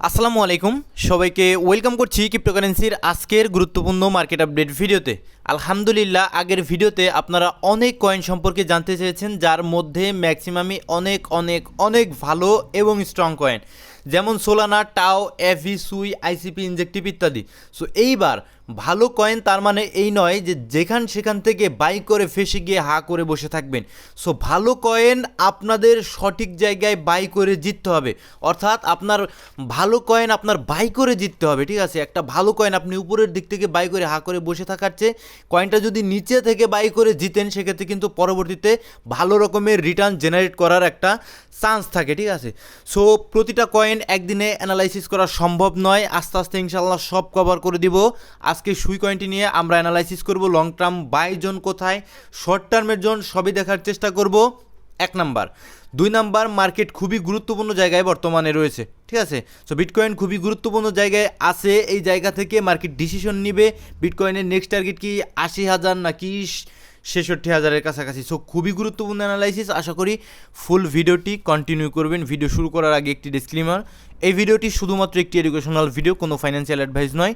আসসালামু আলাইকুম, সবাইকে ওয়েলকাম করছি ক্রিপ্টোকারেন্সির আজকের গুরুত্বপূর্ণ মার্কেট আপডেট ভিডিওতে। আলহামদুলিল্লাহ, আগের ভিডিওতে আপনারা অনেক কয়েন সম্পর্কে জানতে চেয়েছেন, যার মধ্যে ম্যাক্সিমামই অনেক অনেক অনেক ভালো এবং স্ট্রং কয়েন, যেমন সোলানা, টাও, এভি, সুই, আইসিপি, ইনজেক্টিভ ইত্যাদি। সো এইবার ভালো কয়েন তার মানে এই নয় যে সেখান থেকে বাই করে ফেসে গিয়ে হা করে বসে থাকবেন। সো ভালো কয়েন আপনাদের সঠিক জায়গায় বাই করে জিততে হবে, অর্থাৎ আপনার ভালো কয়েন আপনার বাই করে জিততে হবে। ঠিক আছে, একটা ভালো কয়েন আপনি উপরের দিক থেকে বাই করে হা করে বসে থাকার চেয়ে কয়েনটা যদি নিচে থেকে বাই করে জিতেন, সেক্ষেত্রে কিন্তু পরবর্তীতে ভালো রকমের রিটার্ন জেনারেট করার একটা চান্স থাকে। ঠিক আছে, সো প্রতিটা কয়েন একদিনে অ্যানালাইসিস করা সম্ভব নয়, আস্তে আস্তে ইনশাল্লাহ সব কভার করে দিব। আজকে সুই কয়েনটি নিয়ে আমরা অ্যানালাইসিস করব, লং টার্ম বাই জোন কোথায়, শর্ট টার্মের জোন সবই দেখার চেষ্টা করব। 1 নাম্বার। 2 নাম্বার, মার্কেট খুবই গুরুত্বপূর্ণ জায়গায় বর্তমানে রয়েছে। ঠিক আছে, সো বিটকয়েন খুবই গুরুত্বপূর্ণ জায়গায় আছে, এই জায়গা থেকে মার্কেট ডিসিশন নিবে বিটকয়েনের নেক্সট টার্গেট কি 80,000 নাকি 66,000-এর কাছাকাছি। সো খুবই গুরুত্বপূর্ণ অ্যানালাইসিস, আশা করি ফুল ভিডিওটি কন্টিনিউ করবেন। ভিডিও শুরু করার আগে একটি ডিসক্লেমার, এই ভিডিওটি শুধুমাত্র একটি এডুকেশনাল ভিডিও, কোনো ফাইন্যান্সিয়াল অ্যাডভাইস নয়,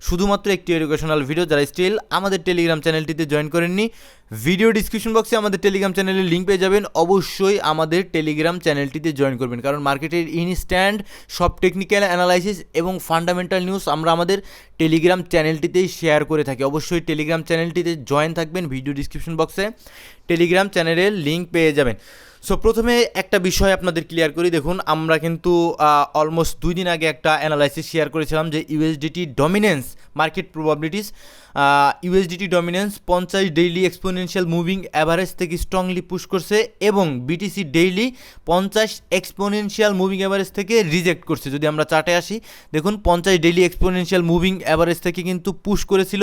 শুধুমাত্র একটি এডুকেশনাল ভিডিও। যারা স্টিল আমাদের টেলিগ্রাম চ্যানেলটিতে জয়েন করেননি, ভিডিও ডিসক্রিপশন বক্সে আমাদের টেলিগ্রাম চ্যানেলের লিঙ্ক পেয়ে যাবেন, অবশ্যই আমাদের টেলিগ্রাম চ্যানেলটিতে জয়েন করবেন, কারণ মার্কেটের ইনস্ট্যান্ট সব টেকনিক্যাল অ্যানালাইসিস এবং ফান্ডামেন্টাল নিউজ আমরা আমাদের টেলিগ্রাম চ্যানেলটিতেই শেয়ার করে থাকি। অবশ্যই টেলিগ্রাম চ্যানেলটিতে জয়েন থাকবেন, ভিডিও ডিসক্রিপশন বক্সে টেলিগ্রাম চ্যানেলের লিঙ্ক পেয়ে যাবেন। সো প্রথমে একটা বিষয় আপনাদের ক্লিয়ার করি, দেখুন আমরা কিন্তু অলমোস্ট 2 দিন আগে একটা অ্যানালাইসিস শেয়ার করেছিলাম যে USDT dominance market probabilities, USDT dominance 50 daily exponential moving average থেকে স্ট্রংলি পুশ করছে এবং BTC daily 50 exponential moving average থেকে রিজেক্ট করছে। যদি আমরা চার্টে আসি, দেখুন 50 ডেইলি এক্সপোনেনশিয়াল মুভিং অ্যাভারেজ থেকে কিন্তু পুশ করেছিল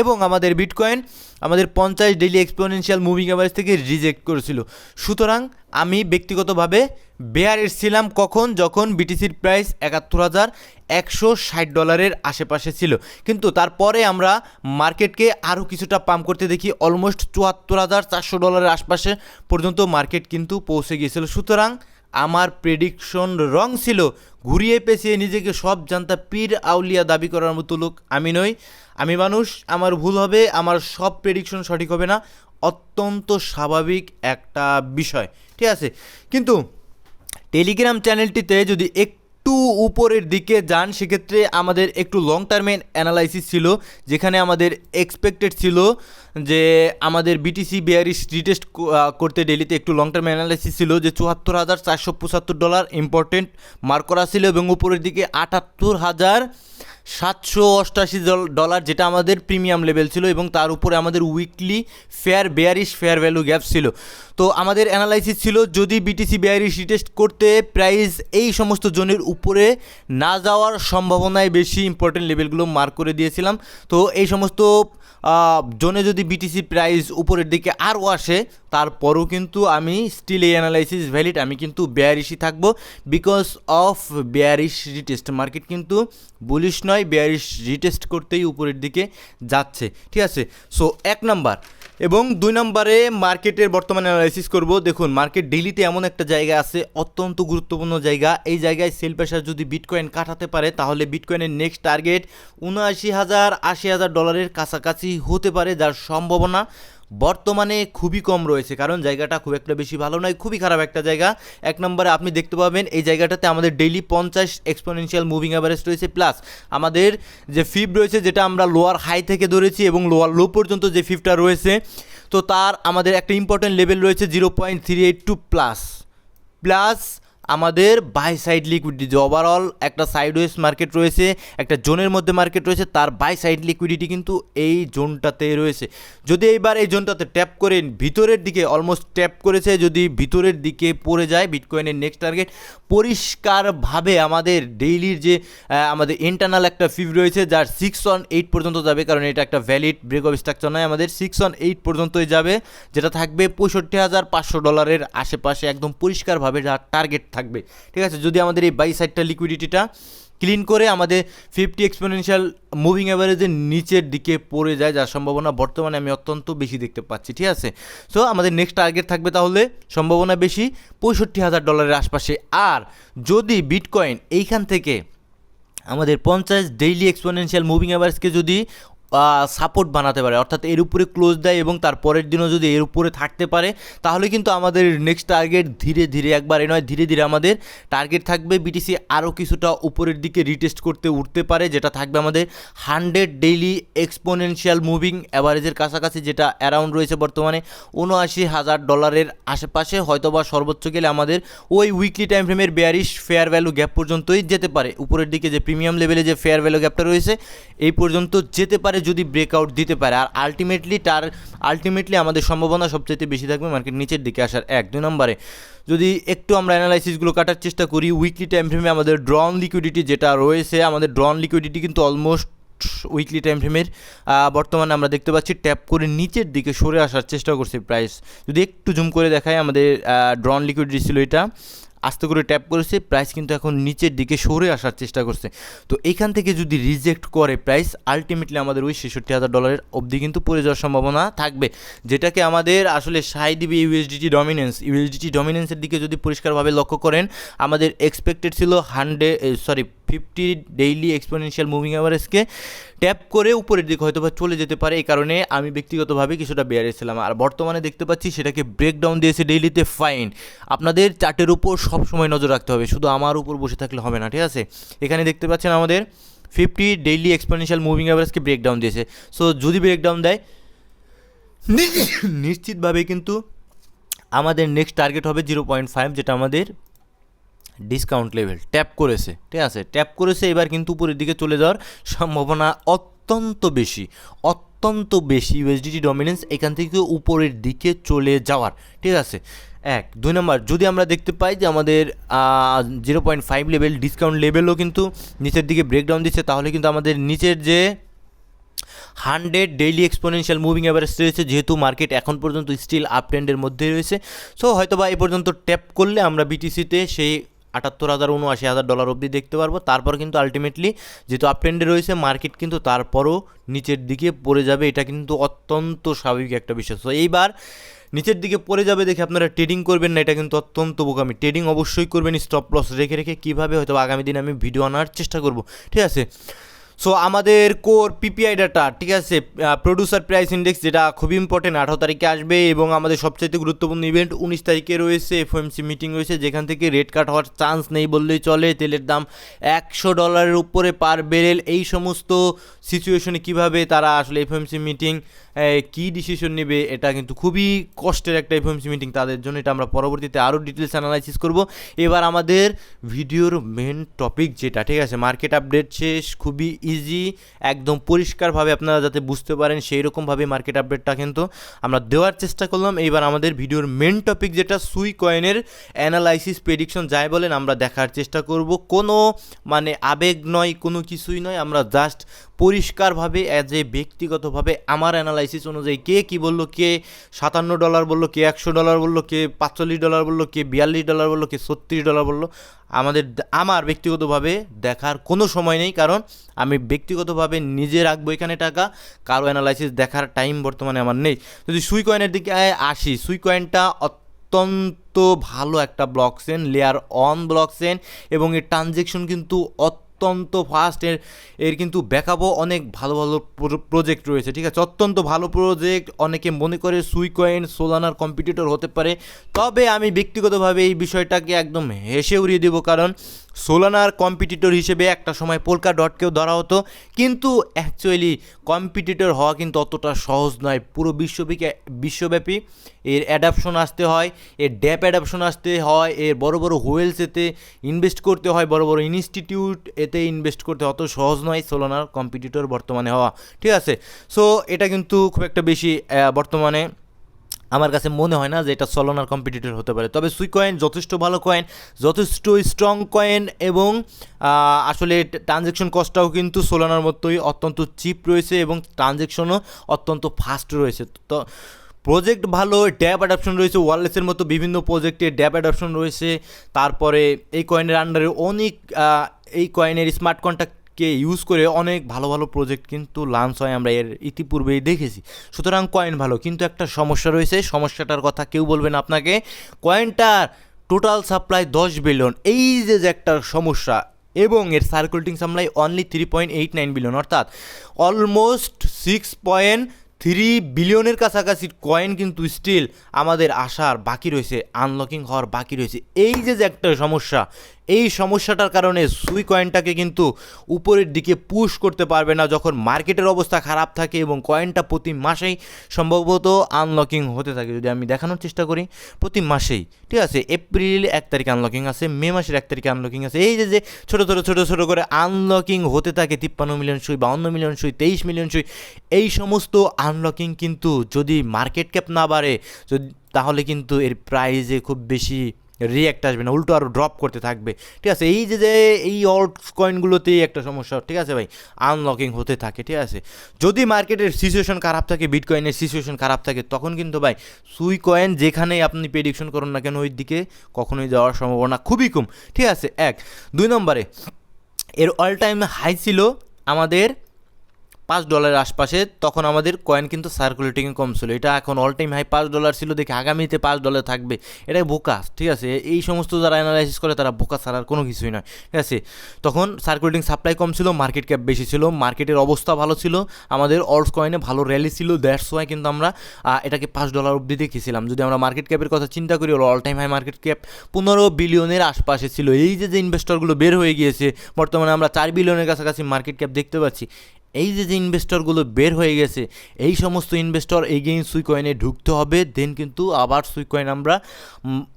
এবং আমাদের বিটকয়েন আমাদের 50 ডেইলি এক্সপোনেনশিয়াল মুভিং অ্যাভারেজ থেকে রিজেক্ট করেছিল। সুতরাং আমি ব্যক্তিগতভাবে বেয়ারিশ ছিলাম, কখন? যখন বিটিসির প্রাইস $71,160 আশেপাশে ছিল, কিন্তু তারপরে আমরা মার্কেটকে আরও কিছুটা পাম্প করতে দেখি, অলমোস্ট $74,400 আশপাশে পর্যন্ত মার্কেট কিন্তু পৌঁছে গিয়েছিল। সুতরাং আমার প্রেডিকশন রং ছিল, ঘুরিয়ে পেঁচিয়ে নিজেকে সব জানতা পীর আউলিয়া দাবি করার মতো লোক আমি নই। আমি মানুষ, আমার ভুল হবে, আমার সব প্রেডিকশন সঠিক হবে না, অত্যন্ত স্বাভাবিক একটা বিষয়। ঠিক আছে, কিন্তু টেলিগ্রাম চ্যানেলটিতে যদি একটু উপরের দিকে যান, সেক্ষেত্রে আমাদের একটু লং টার্মের অ্যানালাইসিস ছিল, যেখানে আমাদের এক্সপেক্টেড ছিল যে আমাদের বিটিসি বেয়ারিশ রিটেস্ট করতে ডেলিতে একটু লং টার্ম অ্যানালাইসিস ছিল যে $74,475 ইম্পর্টেন্ট মার্ক করা ছিল এবং উপরের দিকে $78,788, যেটা আমাদের প্রিমিয়াম লেভেল ছিল এবং তার উপরে আমাদের weekly bearish fair value gap ছিল। তো আমাদের অ্যানালাইসিস ছিল যদি বিটিসি বেয়ারিশ রিটেস্ট করতে প্রাইস এই সমস্ত জোনের উপরে না যাওয়ার সম্ভাবনায় বেশি, ইম্পর্টেন্ট লেভেলগুলো মার্ক করে দিয়েছিলাম। তো এই সমস্ত জোনে যদি বিটিসি প্রাইস উপরের দিকে আরও আসে, তারপরও কিন্তু আমি স্টিল এই অ্যানালাইসিস ভ্যালিড, আমি কিন্তু বেয়ারিশই থাকবো, because of bearish retest. Market কিন্তু বুলিশ নয়, বেয়ারিশ রিটেস্ট করতেই উপরের দিকে যাচ্ছে। ঠিক আছে, সো 1 নাম্বার। এবং 2 নম্বরে মার্কেটের বর্তমানে অ্যানালাইসিস করব। দেখুন মার্কেট ডেইলিতে এমন একটা জায়গা আছে, অত্যন্ত গুরুত্বপূর্ণ জায়গা, এই জায়গায় সেল প্রেশার যদি বিটকয়েন কাটাতে পারে, তাহলে বিটকয়েনের নেক্সট টার্গেট $79,000-80,000 কাছাকাছি হতে পারে, যার সম্ভাবনা বর্তমানে খুবই কম রয়েছে, কারণ জায়গাটা খুব একটা বেশি ভালো নয়, খুবই খারাপ একটা জায়গা। 1 নম্বরে আপনি দেখতে পাবেন এই জায়গাটাতে আমাদের ডেইলি 50 এক্সপোনেনশিয়াল মুভিং অ্যাভারেজ রয়েছে, প্লাস আমাদের যে ফিব রয়েছে, যেটা আমরা লোয়ার হাই থেকে ধরেছি এবং লোয়ার লো পর্যন্ত যে ফিবটা রয়েছে, তো তার আমাদের একটা ইম্পর্টেন্ট লেভেল রয়েছে 0.382 প্লাস আমাদের বাই সাইড লিকুইডিটি, যে ওভারঅল একটা সাইডওয়েজ মার্কেট রয়েছে, একটা জোনের মধ্যে মার্কেট রয়েছে, তার বাই সাইড লিকুইডিটি কিন্তু এই জোনটাতে রয়েছে। যদি এইবার এই জোনটাতে ট্যাপ করে ভিতরের দিকে, অলমোস্ট ট্যাপ করেছে, যদি ভিতরের দিকে পড়ে যায় বিটকয়েনের নেক্সট টার্গেট, পরিষ্কারভাবে আমাদের ডেইলির যে আমাদের ইন্টারনাল একটা ফিব রয়েছে, যার 618 পর্যন্ত যাবে, কারণ এটা একটা ভ্যালিড ব্রেক অফ স্ট্রাকচার নয়, আমাদের 618 পর্যন্তই যাবে, যেটা থাকবে $65,500 আশেপাশে, একদম পরিষ্কারভাবে যার টার্গেট থাকবে। ঠিক আছে, যদি আমাদের এই বাই সাইডটা লিকুইডিটিটা ক্লিন করে আমাদের 50 এক্সপোনেনশিয়াল মুভিং অ্যাভারেজের নিচের দিকে পড়ে যায়, যার সম্ভাবনা বর্তমানে আমি অত্যন্ত বেশি দেখতে পাচ্ছি। ঠিক আছে, সো আমাদের নেক্সট টার্গেট থাকবে তাহলে সম্ভাবনা বেশি $65,000 আশপাশে। আর যদি বিটকয়েন এইখান থেকে আমাদের 50 ডেইলি এক্সপোনেনশিয়াল মুভিং অ্যাভারেজকে যদি সাপোর্ট বানাতে পারে, অর্থাৎ এর উপরে ক্লোজ দেয় এবং তার পরের দিনও যদি এর উপরে থাকতে পারে, তাহলে কিন্তু আমাদের নেক্সট টার্গেট ধীরে ধীরে, একবারে নয় ধীরে ধীরে আমাদের টার্গেট থাকবে বিটিসি আরও কিছুটা উপরের দিকে রিটেস্ট করতে উঠতে পারে, যেটা থাকবে আমাদের 100 ডেইলি এক্সপোনেনশিয়াল মুভিং অ্যাভারেজের কাছাকাছি, যেটা অ্যারাউন্ড রয়েছে বর্তমানে $79,000 আশেপাশে। হয়তোবা সর্বোচ্চ গেলে আমাদের ওই উইকলি টাইম ফ্রেমের বেয়ারিশ ফেয়ার ভ্যালু গ্যাপ পর্যন্তই যেতে পারে, উপরের দিকে যে প্রিমিয়াম লেভেলে যে ফেয়ার ভ্যালু গ্যাপটা রয়েছে এই পর্যন্ত যেতে পারে যদি ব্রেকআউট দিতে পারে। আর আলটিমেটলি আমাদের সম্ভাবনা সবচেয়ে বেশি থাকবে মার্কেট নিচের দিকে আসার। 2 নম্বরে যদি একটু আমরা অ্যানালাইসিসগুলো কাটার চেষ্টা করি, উইকলি টাইম ফ্রেমে আমাদের ড্রন লিকুইডিটি যেটা রয়েছে, আমাদের ড্রন লিকুইডিটি কিন্তু অলমোস্ট উইকলি টাইম ফ্রেমের বর্তমানে আমরা দেখতে পাচ্ছি ট্যাপ করে নিচের দিকে সরে আসার চেষ্টা করছে প্রাইস। যদি একটু জুম করে দেখায়, আমাদের ড্রন লিকুইডিটি ছিল এটা, আস্তে করে ট্যাপ করেছে, প্রাইস কিন্তু এখন নিচের দিকে সরে আসার চেষ্টা করছে। তো এইখান থেকে যদি রিজেক্ট করে প্রাইস, আলটিমেটলি আমাদের ওই $66,000 অবধি কিন্তু পড়ে যাওয়ার সম্ভাবনা থাকবে, যেটাকে আমাদের আসলে সাই দিবে ইউএসডিটি ডমিনেন্সের দিকে যদি পরিষ্কারভাবে লক্ষ্য করেন, আমাদের এক্সপেক্টেড ছিল 50 ডেইলি এক্সপোনেনশিয়াল মুভিং অ্যাভারেজকে ট্যাপ করে উপরের দিকে হয়তো বা চলে যেতে পারে। এই কারণে আমি ব্যক্তিগতভাবে কিছুটা বেয়ারে ছিলাম, আর বর্তমানে দেখতে পাচ্ছি সেটাকে ব্রেকডাউন দিয়েছে ডেইলিতে। ফাইন, আপনাদের চার্টের উপর সবসময় নজর রাখতে হবে, শুধু আমার উপর বসে থাকলে হবে না, ঠিক আছে। এখানে দেখতে পাচ্ছেন আমাদের 50 ডেইলি এক্সপোনেনশিয়াল মুভিং অ্যাভারেজকে ব্রেকডাউন দিয়েছে। সো যদি ব্রেকডাউন দেয় নিশ্চিতভাবে কিন্তু আমাদের নেক্সট টার্গেট হবে 0.5, যেটা আমাদের ডিসকাউন্ট লেভেল ট্যাপ করেছে, ঠিক আছে, ট্যাপ করেছে। এবার কিন্তু উপরের দিকে চলে যাওয়ার সম্ভাবনা অত্যন্ত বেশি ইউএসডিটি ডমিনেন্স এখান থেকে উপরের দিকে চলে যাওয়ার, ঠিক আছে। 2 নম্বর, যদি আমরা দেখতে পাই যে আমাদের 0.5 লেভেল ডিসকাউন্ট লেভেলও কিন্তু নিচের দিকে ব্রেকডাউন দিচ্ছে, তাহলে কিন্তু আমাদের নিচের যে 100 ডেইলি এক্সপোনেনশিয়াল মুভিং অ্যাভারেজ রয়েছে, যেহেতু মার্কেট এখন পর্যন্ত স্টিল আপ ট্রেন্ডের মধ্যে রয়েছে, সো হয়তোবা এই পর্যন্ত ট্যাপ করলে আমরা বিটিসিতে সেই $78,000-79,000 অবধি দেখতে পারবো। তারপর কিন্তু আলটিমেটলি যেহেতু আপ ট্রেন্ডে রয়েছে মার্কেট, কিন্তু তারপরও নিচের দিকে পড়ে যাবে, এটা কিন্তু অত্যন্ত স্বাভাবিক একটা বিষয়। সো এইবার নিচের দিকে পড়ে যাবে দেখে আপনারা ট্রেডিং করবেন না, এটা কিন্তু অত্যন্ত বোকামি। ট্রেডিং অবশ্যই করবেন স্টপ লস রেখে রেখে, কীভাবে হয়তো আগামী দিনে আমি ভিডিও আনার চেষ্টা করব, ঠিক আছে। সো আমাদের কোর পিপিআই ডাটা, ঠিক আছে, প্রডিউসার প্রাইস ইন্ডেক্স, যেটা খুবই ইম্পর্টেন্ট, 18 তারিখে আসবে, এবং আমাদের সবচাইতে গুরুত্বপূর্ণ ইভেন্ট 19 তারিখে রয়েছে, এফওএমসি মিটিং রয়েছে, যেখান থেকে রেট কাট হওয়ার চান্স নেই বললেই চলে। তেলের দাম $100 উপরে পার ব্যারেল, এই সমস্ত সিচুয়েশনে কিভাবে তারা আসলে এফওএমসি মিটিং কী ডিসিশন নেবে, এটা কিন্তু খুবই কষ্টের একটা এফওএমসি মিটিং তাদের জন্য। এটা আমরা পরবর্তীতে আরও ডিটেলস অ্যানালাইসিস করব। এবার আমাদের ভিডিওর মেন টপিক যেটা, ঠিক আছে, মার্কেট আপডেট শেষ, খুবই ইজি, একদম পরিষ্কারভাবে আপনারা যাতে বুঝতে পারেন সেই রকমভাবে মার্কেট আপডেটটা কিন্তু আমরা দেওয়ার চেষ্টা করলাম। এইবার আমাদের ভিডিওর মেন টপিক যেটা, সুই কয়েনের অ্যানালাইসিস প্রেডিকশন যাই বলেন আমরা দেখার চেষ্টা করব। কোনো মানে আবেগ নয়, কোনো কিছুই নয়, আমরা জাস্ট পরিষ্কারভাবে অ্যাজ এ ব্যক্তিগতভাবে আমার অ্যানালাইসিস অনুযায়ী কে কী বললো, কে $57 বললো, কে $100 বললো, কে $45 বললো, কে $42 বললো, কে $36 বললো, আমার ব্যক্তিগতভাবে দেখার কোনো সময় নেই, কারণ আমি ব্যক্তিগতভাবে নিজে রাখবো এখানে টাকা, কারো অ্যানালাইসিস দেখার টাইম বর্তমানে আমার নেই। যদি সুই কয়েনের দিকে আসি, সুই কয়েনটা অত্যন্ত ভালো একটা block chain, layer on block chain, এবং এর ট্রানজেকশন কিন্তু অত্যন্ত ফাস্ট। এর কিন্তু ব্যাকআপও অনেক ভালো ভালো প্রজেক্ট রয়েছে, ঠিক আছে, অত্যন্ত ভালো প্রজেক্ট। অনেকে মনে করে সুই কয়েন সোলানার কম্পিটিটর হতে পারে, তবে আমি ব্যক্তিগতভাবে এই বিষয়টাকে একদম হেসে উড়িয়ে দেবো, কারণ সোলানার কম্পিটিটর হিসেবে একটা সময় পোলকা ডটকেও ধরা হতো, কিন্তু অ্যাকচুয়ালি কম্পিটিটর হওয়া কিন্তু অতটা সহজ নয়। পুরো বিশ্বব্যাপী এর অ্যাডাপশন আসতে হয়, এর ড্যাপ অ্যাডাপশন আসতে হয়, এর বড় বড় হোয়েলস এতে ইনভেস্ট করতে হয়, বড় বড় ইনস্টিটিউট এতে ইনভেস্ট করতে অত সহজ নয় সোলানার কম্পিটিটর বর্তমানে হওয়া, ঠিক আছে। সো এটা কিন্তু খুব একটা বেশি বর্তমানে আমার কাছে মনে হয় না যে এটা সোলানার কম্পিটিটর হতে পারে। তবে সুই কয়েন যথেষ্ট ভালো কয়েন, যথেষ্ট স্ট্রং কয়েন, এবং আসলে ট্রানজ্যাকশন কস্টটাও কিন্তু সোলানার মতোই অত্যন্ত চিপ রয়েছে, এবং ট্রানজ্যাকশনও অত্যন্ত ফাস্ট রয়েছে। তো প্রজেক্ট ভালো, ড্যাপ অ্যাডাপশন রয়েছে, ওয়ারলেসের মতো বিভিন্ন প্রজেক্টে ড্যাপ অ্যাডাপশন রয়েছে। তারপরে এই কয়েনের আন্ডারে অনেক এই কয়েনের স্মার্ট কন্ট্রাক্টকে ইউজ করে অনেক ভালো ভালো প্রজেক্ট কিন্তু লঞ্চ হয়, আমরা এর ইতিপূর্বেই দেখেছি। সুতরাং কয়েন ভালো, কিন্তু একটা সমস্যা রয়েছে, সমস্যাটার কথা কেউ বলবে না আপনাকে। কয়েনটার টোটাল সাপ্লাই 10 বিলিয়ন, এই যে একটা সমস্যা, এবং এর সার্কুলেটিং সাপ্লাই অনলি 3.89 বিলিয়ন, অর্থাৎ অলমোস্ট 6.3 বিলিয়নের কাছাকাছি কয়েন কিন্তু স্টিল আমাদের আসার বাকি রয়েছে, আনলকিং হওয়ার বাকি রয়েছে। এই যে একটা সমস্যা, এই সমস্যাটার কারণে সুই কয়েনটাকে কিন্তু উপরের দিকে পুশ করতে পারবে না যখন মার্কেটের অবস্থা খারাপ থাকে এবং কয়েনটা প্রতি মাসেই সম্ভবত আনলকিং হতে থাকে। যদি আমি দেখানোর চেষ্টা করি, প্রতি মাসেই, ঠিক আছে, এপ্রিল 1 তারিখে আনলকিং আছে, মে মাসের 1 তারিখে আনলকিং আছে। এই যে ছোটো করে আনলকিং হতে থাকে 53 মিলিয়ন সুই, 52 মিলিয়ন সুই, 23 মিলিয়ন সুই, এই সমস্ত আনলকিং কিন্তু যদি মার্কেট ক্যাপ না বাড়ে তাহলে কিন্তু এর প্রাইজে খুব বেশি রিঅ্যাক্ট আসবে না, উল্টো আরও ড্রপ করতে থাকবে, ঠিক আছে। এই যে এই অল্ট কয়েনগুলোতেই একটা সমস্যা, ঠিক আছে ভাই, আনলকিং হতে থাকে, ঠিক আছে। যদি মার্কেটের সিচুয়েশন খারাপ থাকে, বিটকয়েনের সিচুয়েশন খারাপ থাকে, তখন কিন্তু ভাই সুই কয়েন যেখানেই আপনি প্রেডিকশন করুন না কেন ওই দিকে কখনোই যাওয়ার সম্ভাবনা খুবই কম, ঠিক আছে। 1 2 নম্বরে এর অল টাইম হাই ছিল আমাদের $5 আশপাশে, তখন আমাদের কয়েন কিন্তু সার্কুলেটিংয়ে কম ছিল। এটা এখন অল টাইম হাই $5 ছিল, দেখে আগামীতে $5 থাকবে, এটা বোকা, ঠিক আছে। এই সমস্ত যারা অ্যানালাইসিস করে তারা বোকা ছাড়ার কোনো কিছুই নয়, ঠিক আছে। তখন সার্কুলেটিং সাপ্লাই কম ছিল, মার্কেট ক্যাপ বেশি ছিল, মার্কেটের অবস্থা ভালো ছিল, আমাদের অল্টস কয়েনে ভালো র্যালি ছিল, দ্যাটস ওয়াই কিন্তু আমরা এটাকে $5 অবধি দেখেছিলাম। যদি আমরা মার্কেট ক্যাপের কথা চিন্তা করি, all time high market cap 15 বিলিয়নের আশপাশে ছিল। এই যে ইনভেস্টরগুলো বের হয়ে গিয়েছে, বর্তমানে আমরা 4 বিলিয়নের কাছাকাছি মার্কেট ক্যাপ দেখতে পাচ্ছি। এই যে ইনভেস্টরগুলো বের হয়ে গেছে, এই সমস্ত ইনভেস্টর এগেইন সুই কয়েনে ঢুকতে হবে, দেন কিন্তু আবার সুই কয়েন আমরা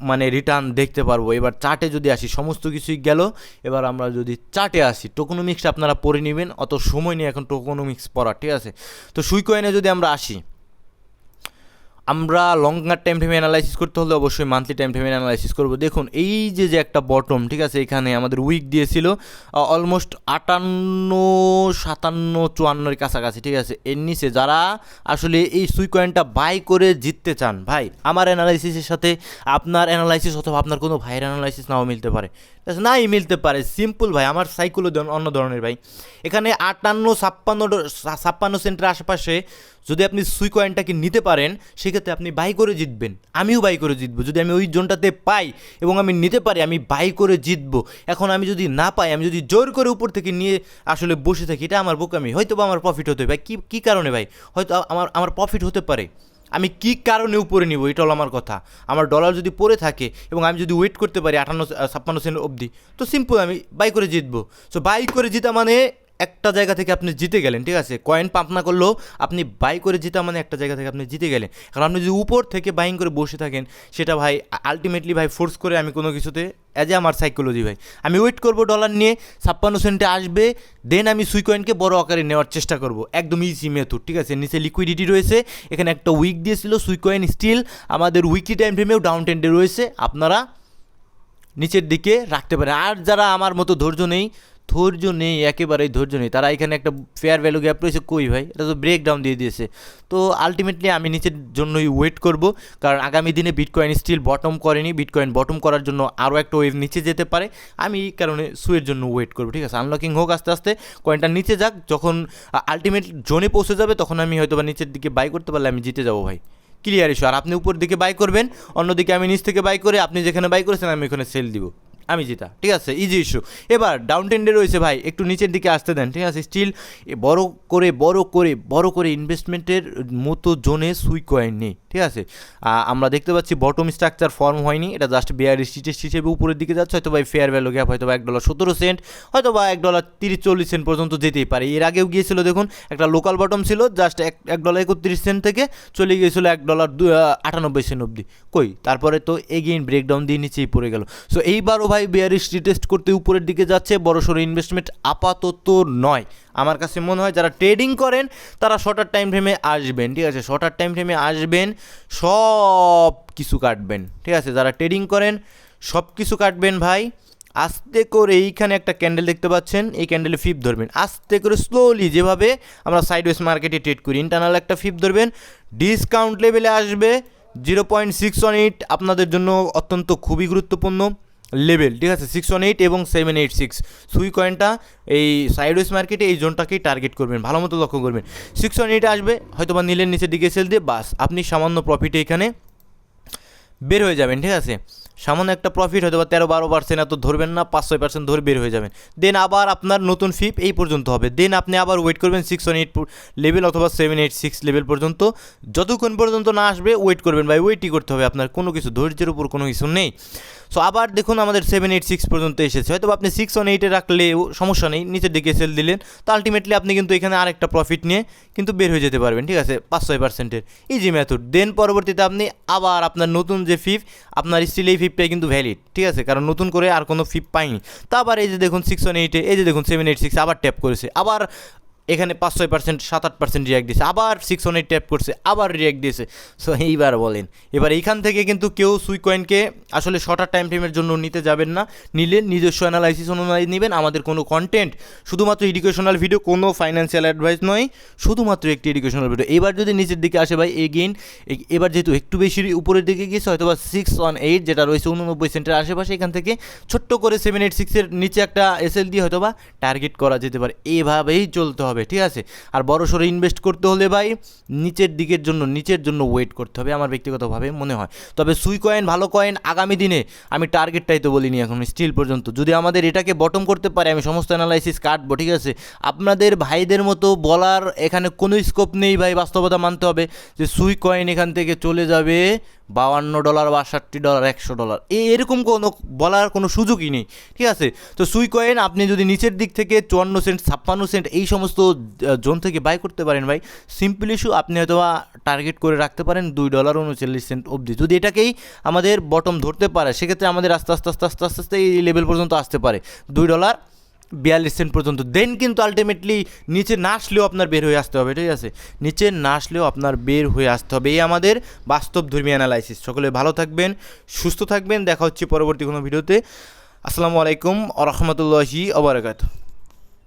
মানে রিটার্ন দেখতে পারবো। এবার চার্টে যদি আসি, সমস্ত কিছুই গেল, এবার আমরা যদি চার্টে আসি, টোকোনমিক্সটা আপনারা পড়ে নেবেন, অত সময় নেই এখন টোকোনমিক্স পড়া, ঠিক আছে। তো সুই কয়েনে যদি আমরা আসি, আমরা লঙ্গার টাইম ফ্রেমে অ্যানালাইসিস করতে হলে অবশ্যই মান্থলি টাইম ফ্রেমে অ্যানালাইসিস করবো। দেখুন এই যে একটা বটম, ঠিক আছে, এখানে আমাদের উইক দিয়েছিল অলমোস্ট 58 57 54 কাছাকাছি, ঠিক আছে। এর নিচে যারা আসলে এই সুই কয়েনটা বাই করে জিততে চান, ভাই আমার অ্যানালাইসিসের সাথে আপনার অ্যানালাইসিস অথবা আপনার কোনো ভাইয়ের অ্যানালাইসিস নাও মিলতে পারে, নাই মিলতে পারে, সিম্পল ভাই, আমার সাইকোলজি অন্য ধরনের ভাই। এখানে 58 সেন্টের আশেপাশে যদি আপনি সুই কয়েনটাকে নিতে পারেন, সেক্ষেত্রে আপনি বাই করে জিতবেন, আমিও বাই করে জিতবো। যদি আমি ওই জোনটাতে পাই এবং আমি নিতে পারি, আমি বাই করে জিতবো। এখন আমি যদি না পাই, আমি যদি জোর করে উপর থেকে নিয়ে আসলে বসে থাকি, এটা আমার বোকামি। হয়তো বা আমার প্রফিট হতে ভাই, কী কারণে ভাই, হয়তো আমার প্রফিট হতে পারে, আমি কী কারণে উপরে নিব, এটা হলো আমার কথা। আমার ডলার যদি পড়ে থাকে এবং আমি যদি ওয়েট করতে পারি 58 সেন্ট অবধি, তো সিম্পল আমি বাই করে জিতবো। সো বাই করে জিতা মানে একটা জায়গা থেকে আপনি জিতে গেলেন, ঠিক আছে। কয়েন পাম্প না করলেও আপনি বাই করে জিতা মানে একটা জায়গা থেকে আপনি জিতে গেলেন। কারণ আপনি যদি উপর থেকে বাইং করে বসে থাকেন, সেটা ভাই আলটিমেটলি ভাই ফোর্স করে আমি কোনো কিছুতে অ্যাজ এ আমার সাইকোলজি ভাই, আমি ওয়েট করবো ডলার নিয়ে 56 সেন্টে আসবে, দেন আমি সুই কয়েনকে বড় আকারে নেওয়ার চেষ্টা করব, একদম ইজি মেথড, ঠিক আছে। নিচে লিকুইডিটি রয়েছে, এখানে একটা উইক দিয়েছিল, সুই কয়েন স্টিল আমাদের উইকলি টাইম ফ্রেমেও ডাউন ট্রেন্ডে রয়েছে, আপনারা নিচের দিকে রাখতে পারেন। আর যারা আমার মতো ধৈর্য নেই, একেবারেই ধৈর্য নেই, তারা এখানে একটা ফেয়ার ভ্যালু গ্যাপ রয়েছে, কই ভাই, এটা তো ব্রেক ডাউন দিয়ে দিয়েছে। তো আলটিমেটলি আমি নিচের জন্যই ওয়েট করব, কারণ আগামী দিনে বিটকয়েন স্টিল বটম করেনি, বিটকয়েন বটম করার জন্য আরও একটা ওয়েভ নিচে যেতে পারে, আমি এই কারণে সুয়ের জন্য ওয়েট করবো, ঠিক আছে। আনলকিং হোক আস্তে আস্তে, কয়েনটা নিচে যাক, যখন আলটিমেট জোনে পৌঁছে যাবে তখন আমি হয়তো বা নিচের দিকে বাই করতে পারলে আমি জিতে যাবো ভাই, ক্লিয়ার ইস্যু। আর আপনি উপর দিকে বাই করবেন, অন্যদিকে আমি নিচ থেকে বাই করে আপনি যেখানে বাই করেছেন আমি ওখানে সেল দিব, আমি জিতা, ঠিক আছে, ইজি ইস্যু। এবার ডাউন ট্রেন্ডে রয়েছে ভাই, একটু নিচের দিকে আসতে দেন, ঠিক আছে। স্টিল বড় করে ইনভেস্টমেন্টের মতো জোনে সুই কয়েন নেই, ঠিক আছে। আমরা দেখতে পাচ্ছি বটম স্ট্রাকচার ফর্ম হয়নি, এটা জাস্ট বেয়ারিশ টেস্ট হিসেবে উপরের দিকে যাচ্ছে। হয়তো ভাই ফেয়ার ভ্যালু গ্যাপ হয়তো বা $1.17, হয়তো বা $1.30-40 পর্যন্ত যেতেই পারে। এর আগেও গিয়েছিল, দেখুন একটা লোকাল বটম ছিল, জাস্ট $1.31 থেকে চলে গিয়েছিল $1.98 অবধি, কই তারপরে তো এগেইন ব্রেকডাউন দিয়ে নিচেই পড়ে গেল। সো এইবারও ভাই বেয়ারিশ টেস্ট করতে উপরের দিকে যাচ্ছে, বড়সড় ইনভেস্টমেন্ট আপাতত নয়। আমার কাছে মনে হয় যারা ট্রেডিং করেন তারা শর্টার টাইম ফ্রেমে আসবেন, ঠিক আছে, শর্টার টাইম ফ্রেমে আসবেন, সব কিছু কাটবেন, ঠিক আছে। যারা ট্রেডিং করেন সব কিছু কাটবেন ভাই, আস্তে করে। এইখানে একটা ক্যান্ডেল দেখতে পাচ্ছেন, এই ক্যান্ডেলে ফিপ ধরবেন, আস্তে করে স্লোলি, যেভাবে আমরা সাইডওয়েজ মার্কেটে ট্রেড করি, ইন্টারনাল একটা ফিপ ধরবেন, ডিসকাউন্ট লেভেলে আসবে 0.618, আপনাদের জন্য অত্যন্ত খুবই গুরুত্বপূর্ণ লেভেল, ঠিক আছে। 618 এবং 786 সুই কয়েনটা এই সাইডওয়েজ মার্কেটে এই জোনটাকেই টার্গেট করবেন, ভালো মতো লক্ষ্য করবেন। 618 আসবে, হয়তো বা নিলেন নিচের দিকে সেল দিয়ে, বাস আপনি সামান্য প্রফিটে এখানে বের হয়ে যাবেন, ঠিক আছে। সামান্য একটা প্রফিট হয়তো বা 13-12% এত ধরবেন না, 5-6% ধরে বের হয়ে যাবেন। দেন আবার আপনার নতুন ফিপ এই পর্যন্ত হবে। দেন আপনি আবার ওয়েট করবেন 618 লেভেল অথবা 786 লেভেল পর্যন্ত। যতক্ষণ পর্যন্ত না আসবে ওয়েট করবেন ভাই, ওয়েটই করতে হবে আপনার, কোনো কিছু ধৈর্যের উপর কোনো কিছু নেই। সো আবার দেখুন আমাদের 786 পর্যন্ত এসেছে, হয়তো আপনি 618-এ রাখলেও সমস্যা নেই, নিচের দিকে সেল দিলেন, তো আলটিমেটলি আপনি কিন্তু এখানে আরেকটা প্রফিট নিয়ে কিন্তু বের হয়ে যেতে পারবেন, ঠিক আছে, 5-6%-এর ইজি মেথড। দেন পরবর্তীতে আপনি আবার আপনার নতুন যে ফিপ, আপনার স্টিল এই ফিপটাই কিন্তু ভ্যালিড, ঠিক আছে, কারণ নতুন করে আর কোনো ফিপ পাইনি। তো আবার এই যে দেখুন 618-এ, এই যে দেখুন 786 আবার ট্যাপ করেছে, আবার এখানে 5-6%, 7-8% রিয়াক্ট দিয়েছে, আবার 618 ট্যাপ করছে, আবার রিয়াক্ট দিয়েছে। সো এইবার বলেন, এবার এইখান থেকে কিন্তু কেউ সুই কয়েনকে আসলে শর্টার টাইম ফ্রেমের জন্য নিতে যাবেন না, নিলে নিজস্ব অ্যানালাইসিস অনুযায়ী নেবেন। আমাদের কোনো কন্টেন্ট শুধুমাত্র এডুকেশনাল ভিডিও, কোনো ফাইন্যান্সিয়াল অ্যাডভাইস নয়, শুধুমাত্র একটি এডুকেশনাল ভিডিও। এবার যদি নিচের দিকে আসে ভাই, এগেইন এবার যেহেতু একটু বেশি উপরের দিকে গিয়েছে, হয়তো বা 618 যেটা রয়েছে 89 সেন্টের আশেপাশে, এখান থেকে ছোট্ট করে 786-এর নিচে একটা এসএল দিয়ে হয়তো বা টার্গেট করা যেতে পারে। এভাবেই চলতে হবে, ঠিক আছে। আর বড় সড়ো ইনভেস্ট করতে হলে ভাই নিচের জন্য ওয়েট করতে হবে, আমার ব্যক্তিগতভাবে মনে হয়। তবে সুই কয়েন ভালো কয়েন, আগামী দিনে আমি টার্গেটটাই তো বলিনি এখন স্টিল পর্যন্ত, যদি আমাদের এটাকে বটম করতে পারে আমি সমস্ত অ্যানালাইসিস কাটবো, ঠিক আছে। আপনাদের ভাইদের মতো বলার এখানে কোনো স্কোপ নেই ভাই, বাস্তবতা মানতে হবে যে সুই কয়েন এখান থেকে চলে যাবে $52 বা $60 $100, এরকম কোনো বলার কোনো সুযোগই নেই, ঠিক আছে। তো সুই কয়েন আপনি যদি নিচের দিক থেকে 54 সেন্ট 56 সেন্ট এই সমস্ত জোন থেকে বাই করতে পারেন ভাই, সিম্পল ইস্যু আপনি হয়তো টার্গেট করে রাখতে পারেন $2.39 অবধি। যদি এটাকেই আমাদের বটম ধরতে পারে, সেক্ষেত্রে আমাদের আস্তে আস্তে এই লেভেল পর্যন্ত আসতে পারে $2.42 পর্যন্ত। দেন কিন্তু আলটিমেটলি নিচে না আসলেও আপনার বের হয়ে আসতে হবে, ঠিক আছে, নিচে না আসলেও আপনার বের হয়ে আসতে হবে। এই আমাদের বাস্তবধর্মী অ্যানালাইসিস। সকলে ভালো থাকবেন, সুস্থ থাকবেন, দেখা হচ্ছে পরবর্তী কোনো ভিডিওতে। আসসালামু আলাইকুম ওয়া রাহমাতুল্লাহি ওয়া বারাকাতুহু।